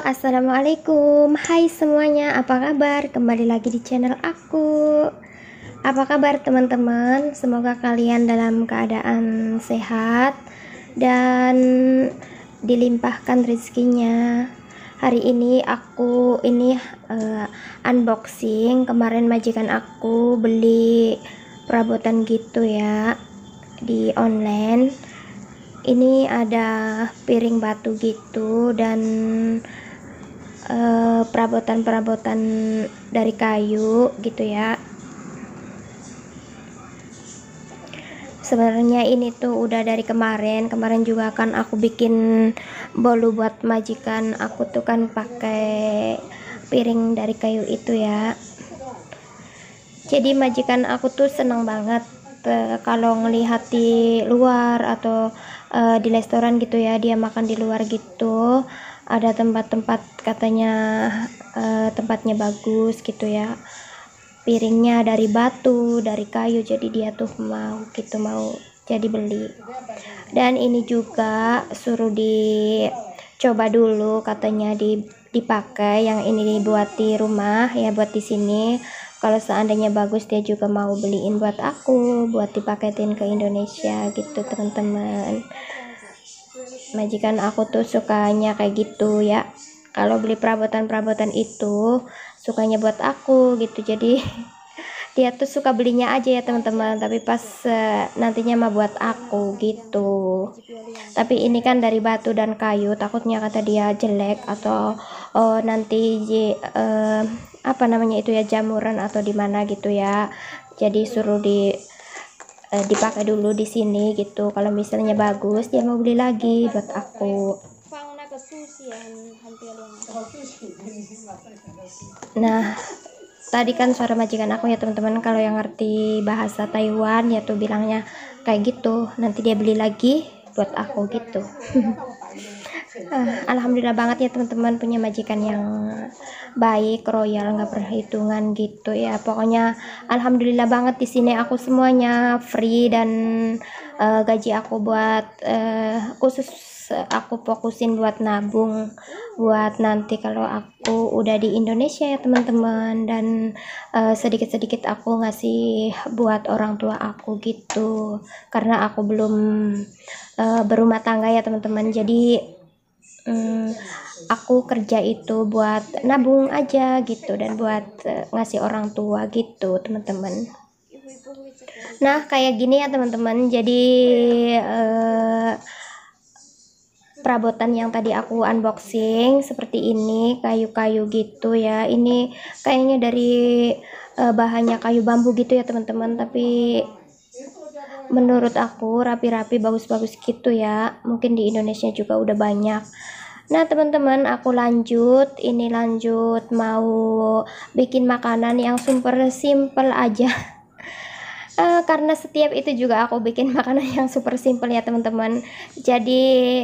Assalamualaikum. Hai semuanya, apa kabar? Kembali lagi di channel aku. Apa kabar teman-teman? Semoga kalian dalam keadaan sehat dan dilimpahkan rezekinya. Hari ini aku unboxing. Kemarin majikan aku beli perabotan gitu ya di online. Ini ada piring batu gitu dan perabotan-perabotan dari kayu gitu ya. Sebenarnya ini tuh udah dari kemarin juga kan aku bikin bolu buat majikan aku tuh kan pakai piring dari kayu itu ya. Jadi majikan aku tuh seneng banget kalau ngelihat di luar atau di restoran gitu ya, dia makan di luar gitu, ada tempat-tempat katanya tempatnya bagus gitu ya, piringnya dari batu, dari kayu, jadi dia tuh mau jadi beli. Dan ini juga suruh dicoba dulu katanya, dipakai yang ini dibuat di rumah ya, buat di sini. Kalau seandainya bagus dia juga mau beliin buat aku, buat dipaketin ke Indonesia gitu teman-teman. Majikan aku tuh sukanya kayak gitu ya, kalau beli perabotan-perabotan itu sukanya buat aku gitu. Jadi dia tuh suka belinya aja ya teman-teman, tapi pas nantinya mah buat aku gitu. Tapi ini kan dari batu dan kayu, takutnya kata dia jelek atau nanti apa namanya itu ya, jamuran atau di mana gitu ya. Jadi suruh dipakai dulu di sini gitu. Kalau misalnya bagus dia mau beli lagi buat aku. Nah, tadi kan suara majikan aku ya teman-teman, kalau yang ngerti bahasa Taiwan ya tuh bilangnya kayak gitu, nanti dia beli lagi buat aku gitu. Alhamdulillah banget ya teman-teman, punya majikan yang baik, royal, nggak perhitungan gitu ya. Pokoknya alhamdulillah banget, di sini aku semuanya free dan gaji aku buat khusus aku fokusin buat nabung buat nanti kalau aku udah di Indonesia ya teman-teman. Dan sedikit-sedikit aku ngasih buat orang tua aku gitu, karena aku belum berumah tangga ya teman-teman. Jadi aku kerja itu buat nabung aja gitu, dan buat ngasih orang tua gitu teman-teman. Nah kayak gini ya teman-teman, jadi perabotan yang tadi aku unboxing seperti ini, kayu-kayu gitu ya. Ini kayaknya dari bahannya kayu bambu gitu ya teman-teman, tapi menurut aku rapi-rapi, bagus-bagus gitu ya. Mungkin di Indonesia juga udah banyak. Nah teman-teman, aku lanjut mau bikin makanan yang super simple aja. Karena setiap itu juga aku bikin makanan yang super simple ya teman-teman. Jadi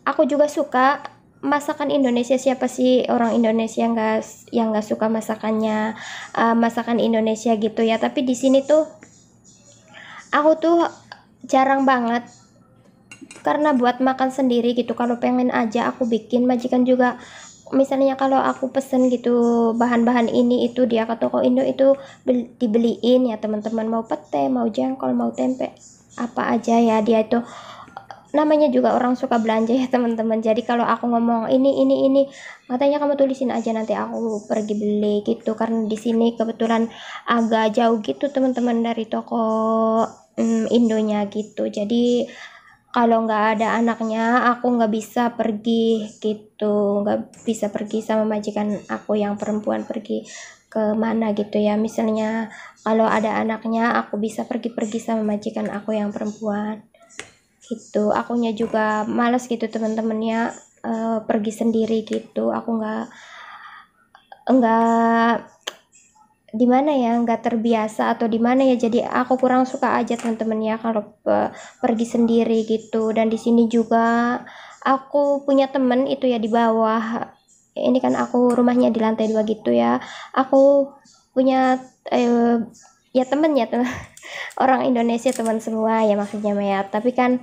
aku juga suka masakan Indonesia. Siapa sih orang Indonesia yang nggak suka masakannya, masakan Indonesia gitu ya. Tapi di sini tuh aku tuh jarang banget, karena buat makan sendiri gitu. Kalau pengen aja aku bikin, majikan juga misalnya kalau aku pesen gitu bahan-bahan ini itu, dia ke toko Indo itu dibeliin ya teman-teman, mau pete, mau jengkol, mau tempe, apa aja ya. Dia itu namanya juga orang suka belanja ya teman-teman. Jadi kalau aku ngomong ini katanya kamu tulisin aja, nanti aku pergi beli gitu. Karena di sini kebetulan agak jauh gitu teman-teman dari toko Indonya gitu. Jadi kalau nggak ada anaknya aku nggak bisa pergi gitu, nggak bisa pergi sama majikan aku yang perempuan pergi ke mana gitu ya. Misalnya kalau ada anaknya aku bisa pergi-pergi sama majikan aku yang perempuan gitu. Akunya juga males gitu teman-temannya, pergi sendiri gitu. Aku nggak di mana ya, nggak terbiasa atau di mana ya, jadi aku kurang suka aja teman-teman ya kalau pergi sendiri gitu. Dan di sini juga aku punya temen itu ya di bawah. Ini kan aku rumahnya di lantai 2 gitu ya. Aku punya ya temen ya teman orang Indonesia teman semua ya maksudnya ya, tapi kan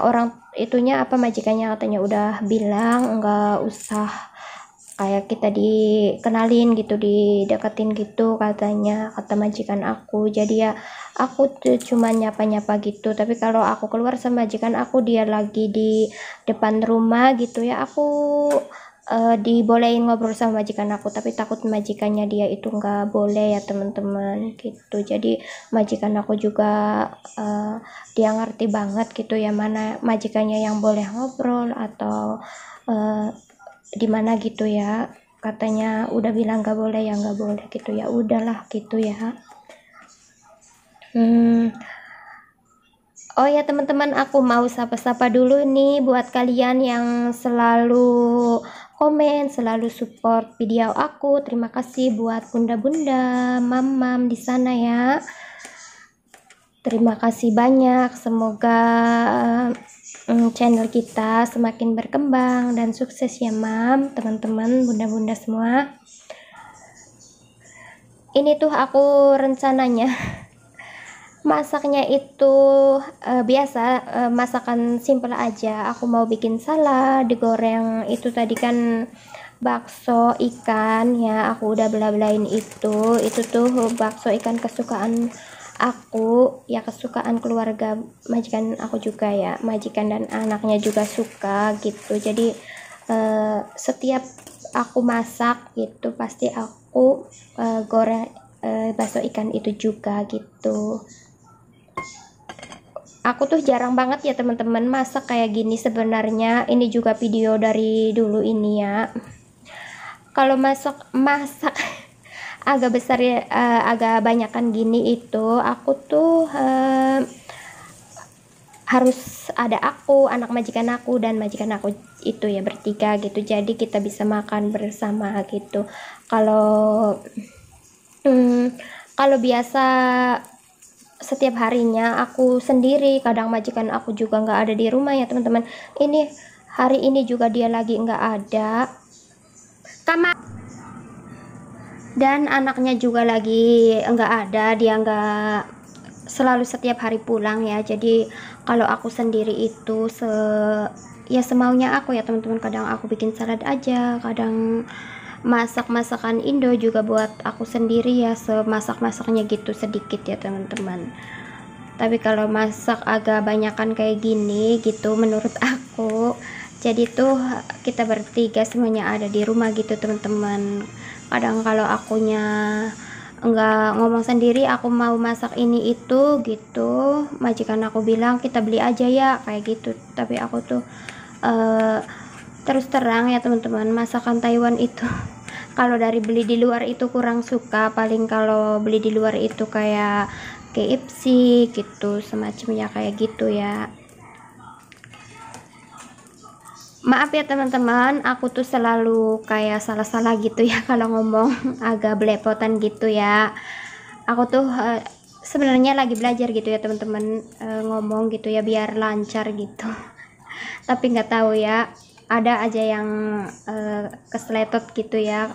orang itunya apa, majikannya katanya udah bilang nggak usah kayak kita dikenalin gitu, dideketin gitu katanya, kata majikan aku. Jadi ya aku tuh cuma nyapa-nyapa gitu, tapi kalau aku keluar sama majikan aku, dia lagi di depan rumah gitu ya, aku dibolehin ngobrol sama majikan aku, tapi takut majikannya dia itu nggak boleh ya teman-teman gitu. Jadi majikan aku juga dia ngerti banget gitu ya, mana majikannya yang boleh ngobrol atau di mana gitu ya. Katanya udah bilang nggak boleh ya nggak boleh gitu, ya udahlah gitu ya. Oh ya teman-teman, aku mau sapa-sapa dulu nih buat kalian yang selalu komen, selalu support video aku. Terima kasih buat bunda-bunda, mam-mam di sana ya. Terima kasih banyak. Semoga channel kita semakin berkembang dan sukses ya mam, teman-teman, bunda-bunda semua. Ini tuh aku rencananya masaknya itu biasa, masakan simple aja. Aku mau bikin salad, digoreng itu tadi kan bakso ikan ya, aku udah belah-belahin itu tuh bakso ikan kesukaan aku ya, kesukaan keluarga majikan aku juga ya, majikan dan anaknya juga suka gitu. Jadi setiap aku masak gitu pasti aku goreng bakso ikan itu juga gitu. Aku tuh jarang banget ya teman-teman masak kayak gini sebenarnya. Ini juga video dari dulu ini ya. Kalau masak agak besar ya, agak banyakan gini itu aku tuh harus ada aku, anak majikan aku dan majikan aku itu ya, bertiga gitu. Jadi kita bisa makan bersama gitu. Kalau kalau biasa setiap harinya aku sendiri, kadang majikan aku juga nggak ada di rumah ya teman-teman. Ini hari ini juga dia lagi nggak ada, kamar, dan anaknya juga lagi nggak ada, dia nggak selalu setiap hari pulang ya. Jadi kalau aku sendiri itu ya semaunya aku ya teman-teman. Kadang aku bikin salad aja, kadang masak masakan Indo juga buat aku sendiri ya, semasak-masaknya gitu sedikit ya teman-teman. Tapi kalau masak agak banyakan kayak gini gitu menurut aku, jadi tuh kita bertiga semuanya ada di rumah gitu teman-teman. Kadang kalau akunya enggak ngomong sendiri, aku mau masak ini itu gitu, majikan aku bilang kita beli aja ya kayak gitu. Tapi aku tuh terus terang ya teman-teman, masakan Taiwan itu kalau dari beli di luar itu kurang suka. Paling kalau beli di luar itu kayak KFC gitu semacamnya kayak gitu ya. Maaf ya teman-teman, aku tuh selalu kayak salah-salah gitu ya kalau ngomong agak belepotan gitu ya. Aku tuh sebenarnya lagi belajar gitu ya teman-teman, ngomong gitu ya biar lancar gitu. Tapi nggak tahu ya, ada aja yang keseletot gitu ya.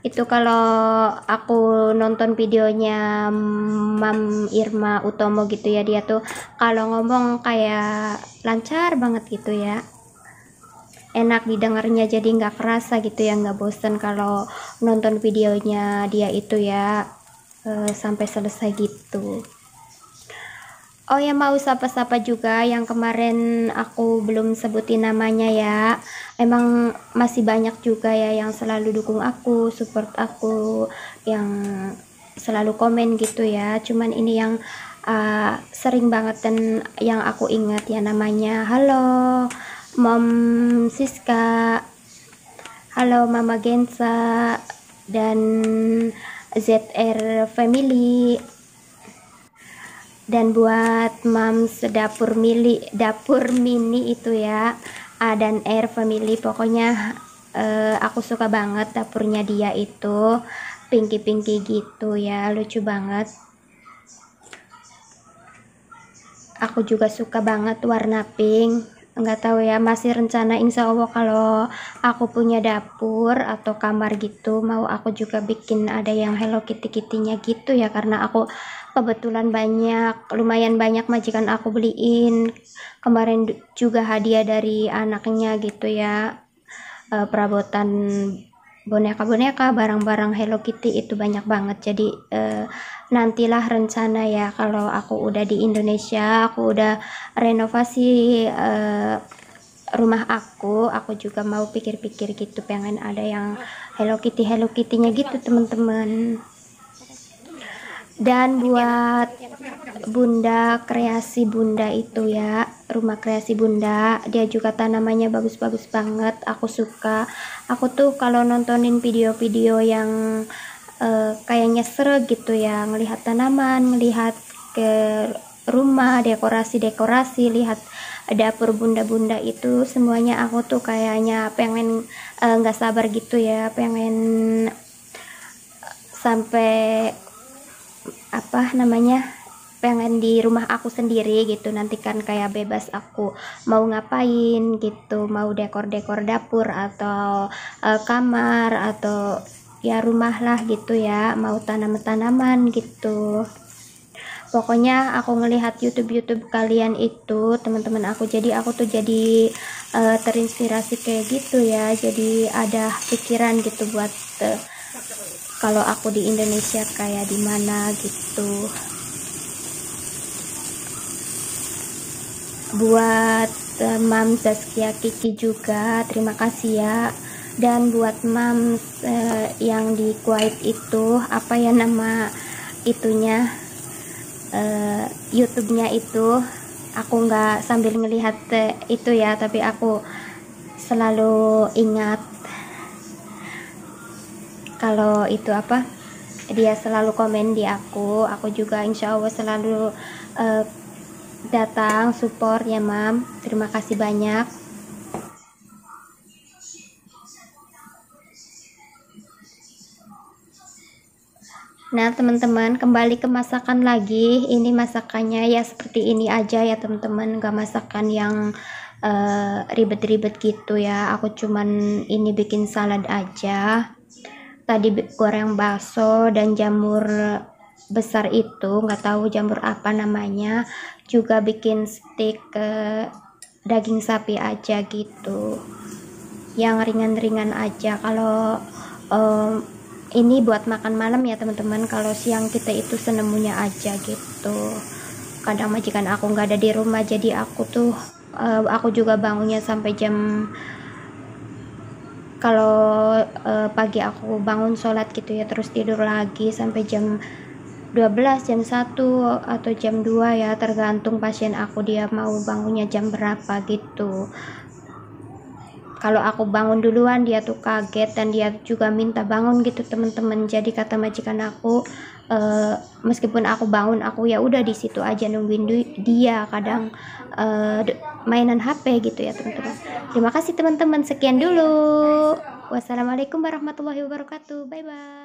Itu kalau aku nonton videonya Mam Irma Utomo gitu ya, dia tuh kalau ngomong kayak lancar banget gitu ya, enak didengarnya, jadi nggak kerasa gitu ya, nggak bosen kalau nonton videonya dia itu ya sampai selesai gitu. Oh ya, mau sapa-sapa juga yang kemarin aku belum sebutin namanya ya. Emang masih banyak juga ya yang selalu dukung aku, support aku, yang selalu komen gitu ya. Cuman ini yang sering banget dan yang aku ingat ya namanya. Halo Mom Siska, halo Mama Gensa, dan ZR Family, dan buat Mams dapur mini itu ya, A dan R Family. Pokoknya aku suka banget dapurnya dia itu, pinky gitu ya, lucu banget. Aku juga suka banget warna pink. nggak tahu ya, masih rencana insya Allah kalau aku punya dapur atau kamar gitu mau aku juga bikin ada yang Hello Kitty-nya gitu ya, karena aku kebetulan lumayan banyak majikan aku beliin kemarin juga hadiah dari anaknya gitu ya, perabotan boneka-boneka, barang-barang Hello Kitty itu banyak banget. Jadi nantilah rencana ya kalau aku udah di Indonesia, aku udah renovasi rumah aku juga mau pikir-pikir gitu, pengen ada yang Hello Kitty-nya gitu teman-teman. Dan buat Bunda kreasi Bunda itu ya, rumah kreasi Bunda, dia juga tanamannya bagus-bagus banget, aku suka. Aku tuh kalau nontonin video-video yang kayaknya seru gitu ya, ngelihat tanaman, ngelihat ke rumah, dekorasi-dekorasi, lihat dapur bunda-bunda itu semuanya, aku tuh kayaknya pengen nggak sabar gitu ya, pengen sampai apa namanya, pengen di rumah aku sendiri gitu, nanti kan kayak bebas aku mau ngapain gitu, mau dekor-dekor dapur atau kamar atau ya rumah lah gitu ya, mau tanam-tanaman gitu. Pokoknya aku ngelihat YouTube kalian itu teman-teman aku, jadi aku tuh jadi terinspirasi kayak gitu ya, jadi ada pikiran gitu buat kalau aku di Indonesia kayak di mana gitu. Buat Mam Zaskia Kiki juga terima kasih ya. Dan buat Mam yang di Kuwait itu, apa ya nama itunya, YouTube-nya itu, aku nggak sambil ngelihat itu ya, tapi aku selalu ingat kalau itu apa, dia selalu komen di aku juga insya Allah selalu datang support ya Mam, terima kasih banyak. Nah teman-teman, kembali ke masakan lagi. Ini masakannya ya seperti ini aja ya teman-teman, gak masakan yang ribet-ribet gitu ya. Aku cuman ini bikin salad aja, tadi goreng bakso dan jamur besar itu, nggak tahu jamur apa namanya, juga bikin steak daging sapi aja gitu, yang ringan-ringan aja. Kalau ini buat makan malam ya teman-teman, kalau siang kita itu senemunya aja gitu. Kadang majikan aku nggak ada di rumah, jadi aku juga bangunnya sampai jam, kalau pagi aku bangun sholat gitu ya, terus tidur lagi sampai jam 12, jam 1 atau jam 2 ya, tergantung pasien aku dia mau bangunnya jam berapa gitu. Kalau aku bangun duluan dia tuh kaget dan dia juga minta bangun gitu teman-teman. Jadi kata majikan aku, meskipun aku bangun, aku ya udah di situ aja nungguin dia, kadang mainan HP gitu ya teman-teman. Terima kasih teman-teman, sekian dulu. Wassalamualaikum warahmatullahi wabarakatuh. Bye bye.